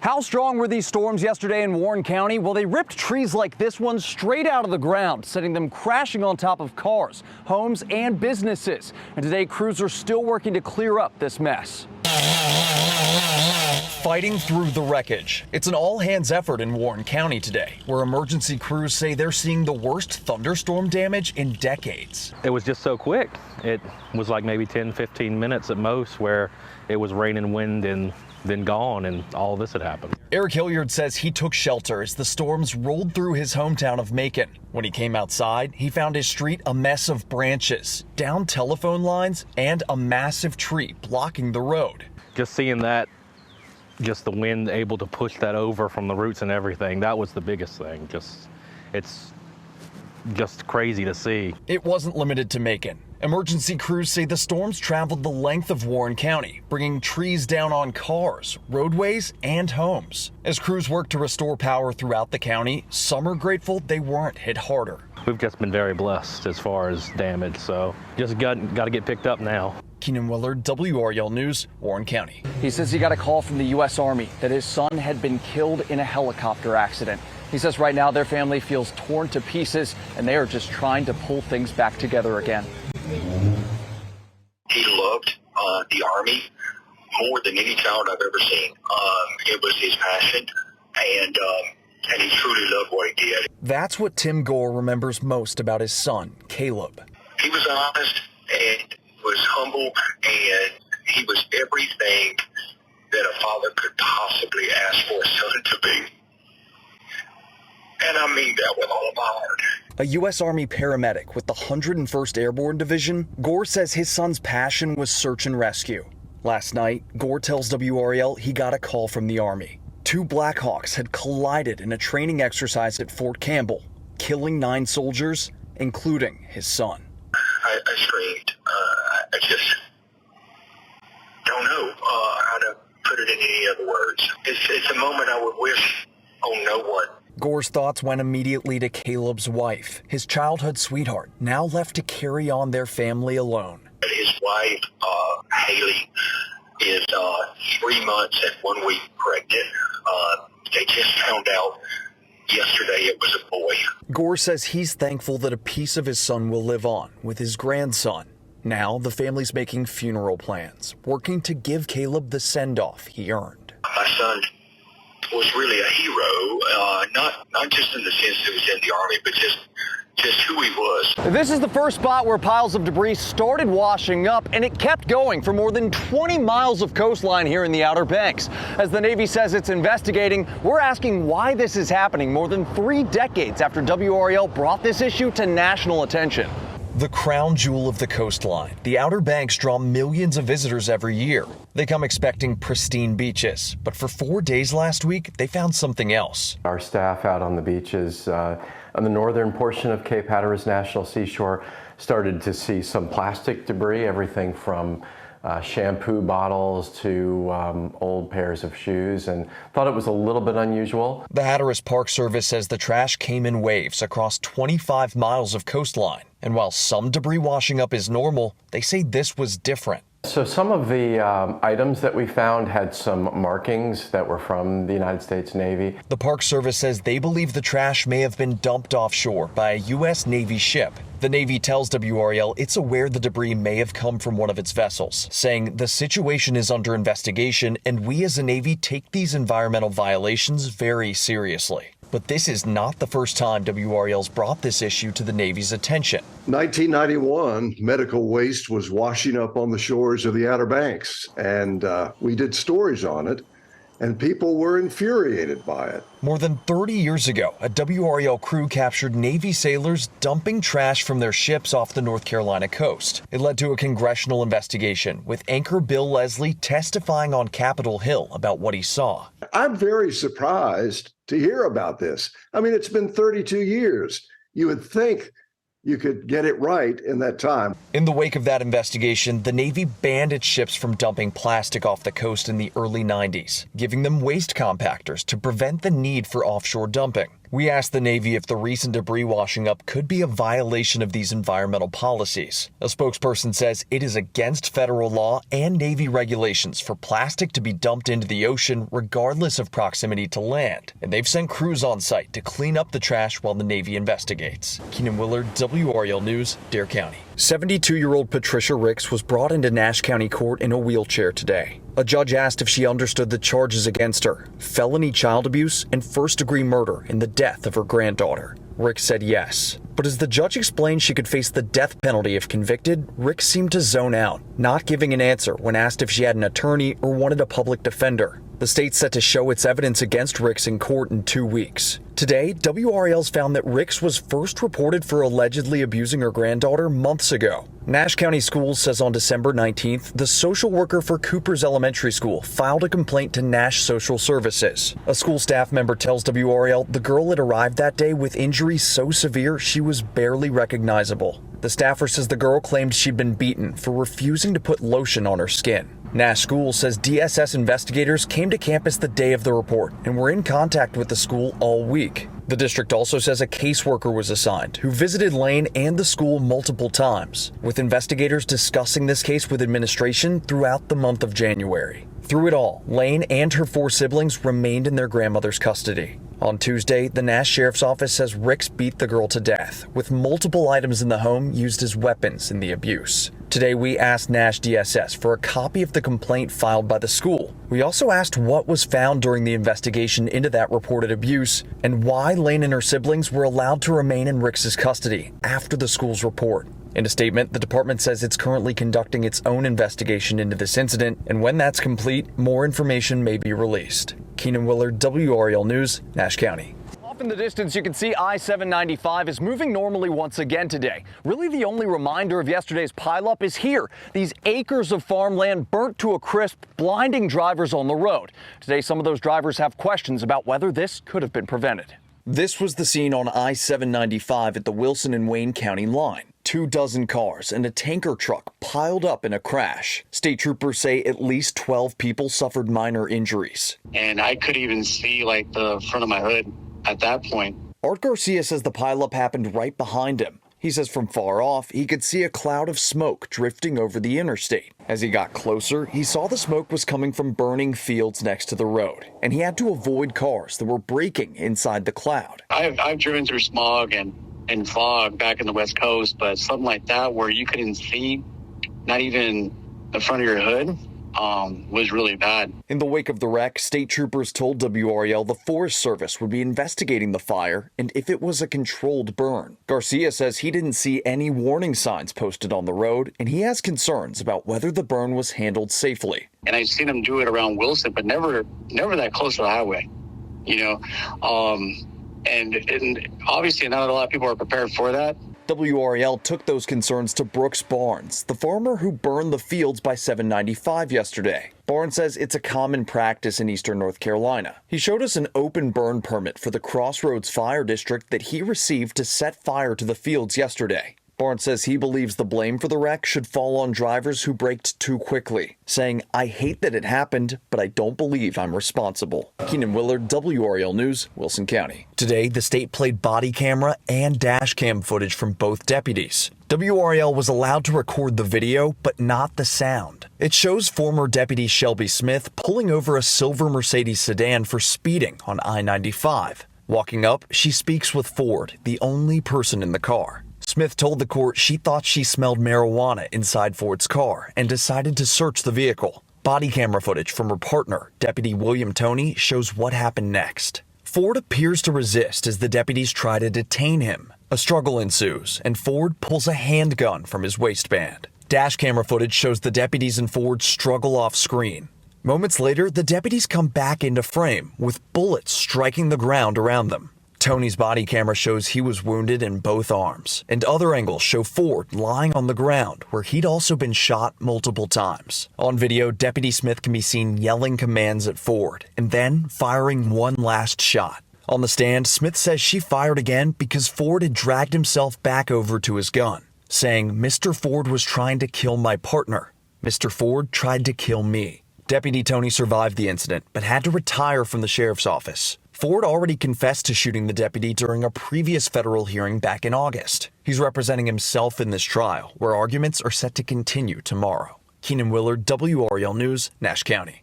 How strong were these storms yesterday in Warren County? Well, they ripped trees like this one straight out of the ground, sending them crashing on top of cars, homes, and businesses. And today, crews are still working to clear up this mess. Fighting through the wreckage. It's an all-hands effort in Warren County today, where emergency crews say they're seeing the worst thunderstorm damage in decades. It was just so quick. It was like maybe 10, 15 minutes at most where it was rain and wind and then gone, and all this had happened. Eric Hilliard says he took shelter as the storms rolled through his hometown of Macon. When he came outside, he found his street a mess of branches, downed telephone lines, and a massive tree blocking the road. Just seeing that, just the wind able to push that over from the roots and everything, that was the biggest thing. It's just crazy to see. It wasn't limited to Macon. Emergency crews say the storms traveled the length of Warren County, bringing trees down on cars, roadways, and homes. As crews work to restore power throughout the county, some are grateful they weren't hit harder. We've just been very blessed as far as damage, so just got to get picked up now. Keenan Willard, WRL News, Warren County. He says he got a call from the U.S. Army that his son had been killed in a helicopter accident. He says right now their family feels torn to pieces and they are just trying to pull things back together again. He loved the Army more than any child I've ever seen. It was his passion, and he truly loved what he did. That's what Tim Gore remembers most about his son, Caleb. He was honest and was humble, and he was everything that a father could possibly ask for a son to be. And I mean that with all of my heart. A U.S. Army paramedic with the 101st Airborne Division, Gore says his son's passion was search and rescue. Last night, Gore tells WRL he got a call from the Army. 2 Black Hawks had collided in a training exercise at Fort Campbell, killing 9 soldiers, including his son. I screamed. I just don't know how to put it in any other words. It's a moment I would wish on no one. Gore's thoughts went immediately to Caleb's wife, his childhood sweetheart, now left to carry on their family alone. His wife, Haley, is 3 months and 1 week pregnant. They just found out yesterday it was a boy. Gore says he's thankful that a piece of his son will live on with his grandson. Now the family's making funeral plans, working to give Caleb the send-off he earned. My son was really a hero, not just in the sense that he was in the Army, but just who he was. This is the first spot where piles of debris started washing up, and it kept going for more than 20 miles of coastline here in the Outer Banks. As the Navy says it's investigating, we're asking why this is happening more than 3 decades after WRL brought this issue to national attention. The crown jewel of the coastline, the Outer Banks draw millions of visitors every year. They come expecting pristine beaches, but for 4 days last week, they found something else. Our staff out on the beaches on the northern portion of Cape Hatteras National Seashore started to see some plastic debris, everything from shampoo bottles to old pairs of shoes, and thought it was a little bit unusual. The Hatteras Park Service says the trash came in waves across 25 miles of coastline. And while some debris washing up is normal, they say this was different. So some of the items that we found had some markings that were from the United States Navy. The Park Service says they believe the trash may have been dumped offshore by a U.S. Navy ship. The Navy tells WRL it's aware the debris may have come from one of its vessels, saying the situation is under investigation and we as a Navy take these environmental violations very seriously. But this is not the first time WRL's brought this issue to the Navy's attention. 1991, medical waste was washing up on the shores of the Outer Banks, and we did stories on it, and people were infuriated by it. More than 30 years ago, a WRL crew captured Navy sailors dumping trash from their ships off the North Carolina coast. It led to a congressional investigation, with anchor Bill Leslie testifying on Capitol Hill about what he saw. I'm very surprised to hear about this. I mean, it's been 32 years. You would think you could get it right in that time. In the wake of that investigation, the Navy banned its ships from dumping plastic off the coast in the early 90s, giving them waste compactors to prevent the need for offshore dumping. We asked the Navy if the recent debris washing up could be a violation of these environmental policies. A spokesperson says it is against federal law and Navy regulations for plastic to be dumped into the ocean regardless of proximity to land, and they've sent crews on site to clean up the trash while the Navy investigates. Keenan Willard, WRAL News, Dare County. 72-year-old Patricia Ricks was brought into Nash County Court in a wheelchair today. A judge asked if she understood the charges against her: felony child abuse and first-degree murder in the death of her granddaughter. Ricks said yes. But as the judge explained she could face the death penalty if convicted, Ricks seemed to zone out, not giving an answer when asked if she had an attorney or wanted a public defender. The state's set to show its evidence against Ricks in court in 2 weeks. Today, WRAL's found that Ricks was first reported for allegedly abusing her granddaughter months ago. Nash County Schools says on December 19th, the social worker for Cooper's Elementary School filed a complaint to Nash Social Services. A school staff member tells WRAL the girl had arrived that day with injuries so severe she was barely recognizable. The staffer says the girl claimed she'd been beaten for refusing to put lotion on her skin. Nash School says DSS investigators came to campus the day of the report and were in contact with the school all week. The district also says a caseworker was assigned who visited Lane and the school multiple times, with investigators discussing this case with administration throughout the month of January. Through it all, Lane and her 4 siblings remained in their grandmother's custody. On Tuesday, the Nash Sheriff's Office says Ricks beat the girl to death, with multiple items in the home used as weapons in the abuse. Today, we asked Nash DSS for a copy of the complaint filed by the school. We also asked what was found during the investigation into that reported abuse and why Lane and her siblings were allowed to remain in Ricks's custody after the school's report. In a statement, the department says it's currently conducting its own investigation into this incident, and when that's complete, more information may be released. Keenan Willard, WRAL News, Nash County. Off in the distance, you can see I-795 is moving normally once again today. Really, the only reminder of yesterday's pileup is here. These acres of farmland burnt to a crisp, blinding drivers on the road. Today, some of those drivers have questions about whether this could have been prevented. This was the scene on I-795 at the Wilson and Wayne County line. 24 cars and a tanker truck piled up in a crash. State troopers say at least 12 people suffered minor injuries. And I could even see like the front of my hood at that point. Art Garcia says the pileup happened right behind him. He says from far off, he could see a cloud of smoke drifting over the interstate. As he got closer, he saw the smoke was coming from burning fields next to the road, and he had to avoid cars that were braking inside the cloud. I've driven through smog and fog back in the West Coast, but something like that where you couldn't see not even the front of your hood was really bad. In the wake of the wreck, state troopers told WRAL the Forest Service would be investigating the fire and if it was a controlled burn. Garcia says he didn't see any warning signs posted on the road, and he has concerns about whether the burn was handled safely. And I've seen them do it around Wilson, but never that close to the highway, you know. And obviously not a lot of people are prepared for that. WRAL took those concerns to Brooks Barnes, the farmer who burned the fields by 795 yesterday. Barnes says it's a common practice in eastern North Carolina. He showed us an open burn permit for the Crossroads Fire District that he received to set fire to the fields yesterday. Barnes says he believes the blame for the wreck should fall on drivers who braked too quickly, saying, "I hate that it happened, but I don't believe I'm responsible." Keenan Willard, WRAL News, Wilson County. Today, the state played body camera and dash cam footage from both deputies. WRAL was allowed to record the video, but not the sound. It shows former Deputy Shelby Smith pulling over a silver Mercedes sedan for speeding on I-95. Walking up, she speaks with Ford, the only person in the car. Smith told the court she thought she smelled marijuana inside Ford's car and decided to search the vehicle. Body camera footage from her partner, Deputy William Toney, shows what happened next. Ford appears to resist as the deputies try to detain him. A struggle ensues, and Ford pulls a handgun from his waistband. Dash camera footage shows the deputies and Ford struggle off screen. Moments later, the deputies come back into frame, with bullets striking the ground around them. Tony's body camera shows he was wounded in both arms, and other angles show Ford lying on the ground where he'd also been shot multiple times. On video, Deputy Smith can be seen yelling commands at Ford and then firing one last shot. On the stand, Smith says she fired again because Ford had dragged himself back over to his gun, saying, "Mr. Ford was trying to kill my partner. Mr. Ford tried to kill me." Deputy Toney survived the incident but had to retire from the sheriff's office. Ford already confessed to shooting the deputy during a previous federal hearing back in August. He's representing himself in this trial, where arguments are set to continue tomorrow. Keenan Willard, WREL News, Nash County.